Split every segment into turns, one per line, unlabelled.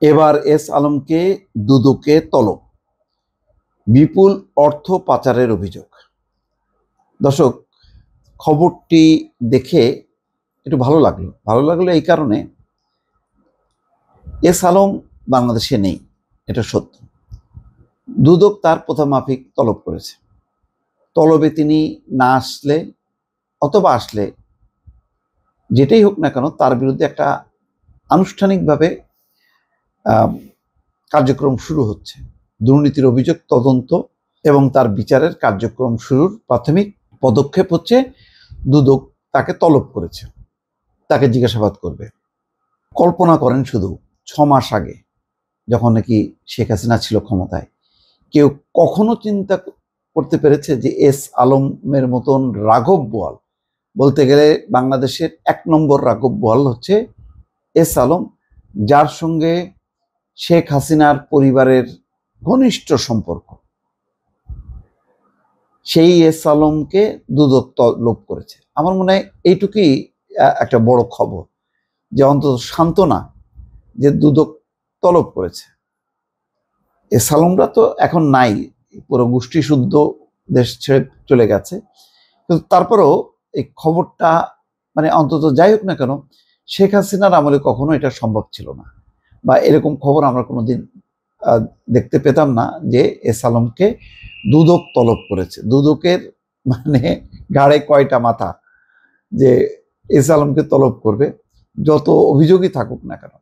এবার এস আলমকে দুদকে তলব, বিপুল অর্থ পাচারের অভিযোগ। দর্শক, খবরটি দেখে একটু ভালো লাগলো এই কারণে, এস আলম বাংলাদেশে নেই, এটা সত্য। দুদক তার প্রথা মাফিক তলব করেছে। তলবে তিনি না আসলে অথবা আসলে যেটাই হোক না কেন, তার বিরুদ্ধে একটা আনুষ্ঠানিকভাবে কার্যক্রম শুরু হচ্ছে। দুর্নীতির অভিযোগ তদন্ত এবং তার বিচারের কার্যক্রম শুরুর প্রাথমিক পদক্ষেপ হচ্ছে দুদক তাকে তলব করেছে, তাকে জিজ্ঞাসাবাদ করবে। কল্পনা করেন শুধু 6 মাস আগে, যখন নাকি শেখ হাসিনা ছিল ক্ষমতায়, কেউ কখনো চিন্তা করতে পেরেছে যে এস আলমের মতন রাঘব বোয়াল, বলতে গেলে বাংলাদেশের 1 নম্বর রাঘব বোয়াল হচ্ছে এস আলম, যার সঙ্গে শেখ হাসিনার পরিবারের ঘনিষ্ঠ সম্পর্ক, সেই এস আলমকে দুদক তলব করেছে। আমার মনে হয় এইটুকুই একটা বড় খবর, যে অন্তত সান্ত্বনা যে দুদক তলব করেছে। এস আলমরা তো এখন নাই, পুরো গোষ্ঠী শুদ্ধ দেশ ছেড়ে চলে গেছে, কিন্তু তারপরেও এই খবরটা মানে অন্তত যাই হোক না কেন, শেখ হাসিনার আমলে কখনো এটা সম্ভব ছিল না, বা এরকম খবর আমরা কোনোদিন দেখতে পেতাম না যে এস আলমকে দুদক তলব করেছে। দুদকের মানে ঘাড়ে কয়টা মাথা যে এস আলমকে তলব করবে, যত অভিযোগই থাকুক না কেন।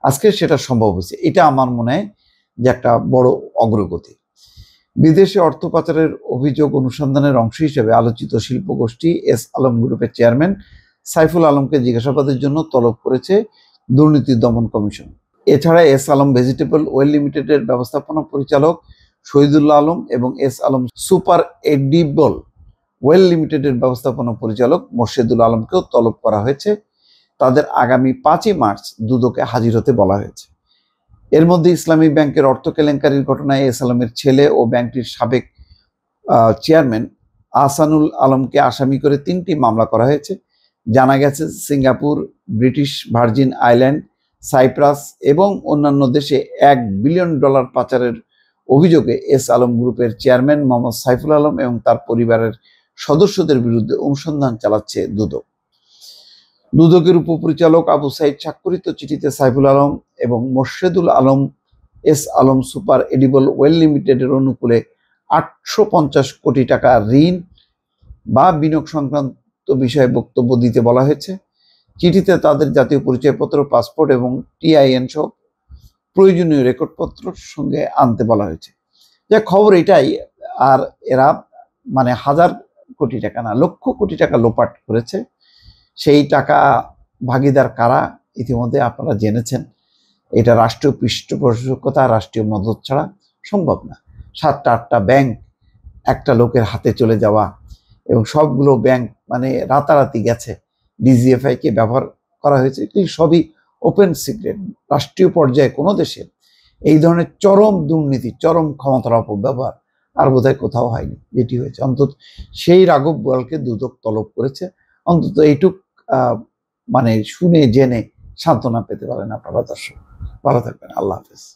আজকে সেটা সম্ভব হয়েছে, এটা আমার মনে হয় যে একটা বড় অগ্রগতি। বিদেশে অর্থ পাচারের অভিযোগ অনুসন্ধানের অংশ হিসেবে আলোচিত শিল্প গোষ্ঠী এস আলম গ্রুপের চেয়ারম্যান সাইফুল আলমকে জিজ্ঞাসাবাদের জন্য তলব করেছে দুর্নীতি দমন কমিশন। এছাড়া এস আলম ভেজিটেবল ওয়েল লিমিটেডের ব্যবস্থাপনা পরিচালক শহীদুল্লাহ আলম এবং S Alam super edible well লিমিটেডের ব্যবস্থাপনা পরিচালক মোর্শেদুল আলমকেও তলব করা হয়েছে। তাদের আগামী 5ই মার্চ দুদকে হাজির হতে বলা হয়েছে। এর মধ্যে ইসলামী ব্যাংকের অর্থ কেলেঙ্কারির ঘটনায় এস আলমের ছেলে ও ব্যাংকটির সাবেক চেয়ারম্যান আহসানুল আলমকে আসামি করে 3টি মামলা করা হয়েছে। জানা গেছে, Singapore, British Virgin Island, Cyprus এবং অন্যান্য দেশে $1 বিলিয়ন পাচারের অভিযোগে এস আলম গ্রুপের চেয়ারম্যান মোহাম্মদ সাইফুল আলম এবং তার পরিবারের সদস্যদের বিরুদ্ধে অনুসন্ধান চালাচ্ছে দুদক। দুদকের উপপরিচালক আবু সাইদ স্বাক্ষরিত চিঠিতে সাইফুল আলম এবং Morshedul Alam S Alam super edible well লিমিটেডের অনুকূলে 850 কোটি টাকা ঋণ বা বিনিয়োগ সংক্রান্ত বিষয়ে বক্তব্য দিতে বলা হয়েছে। চিঠিতে তাদের জাতীয় পরিচয়পত্র, পাসপোর্ট এবং টিআইএন সহ প্রয়োজনীয় রেকর্ডপত্র সঙ্গে আনতে বলা হয়েছে। যা খবর এটাই, আর এরা মানে 1000 কোটি টাকা না, লক্ষ কোটি টাকা লোপাট করেছে। সেই টাকা ভাগিদার কারা ইতিমধ্যে আপনারা জেনেছেন। এটা রাষ্ট্রীয় পৃষ্ঠপোষকতা, রাষ্ট্রীয় মদত ছাড়া সম্ভব না। 7টা 8টা ব্যাংক একটা লোকের হাতে চলে যাওয়া, এবং সবগুলো ব্যাংক মানে রাতারাতি গেছে, ডিজিএফআইকে ব্যবহার করা হয়েছে, এই সবই ওপেন সিক্রেট। রাষ্ট্রীয় পর্যায়ে কোনো দেশের এই ধরনের চরম দুর্নীতি, চরম ক্ষমতার অপব্যবহার আর বোধহয় কোথাও হয়নি, যেটি হয়েছে। অন্তত সেই রাঘব বোয়ালকে দুদক তলব করেছে। অন্তত এইটুক মানে শুনে জেনে সান্ত্বনা পেতে পারেন আপনারা। দর্শক, ভালো থাকবেন। আল্লাহ হাফেজ।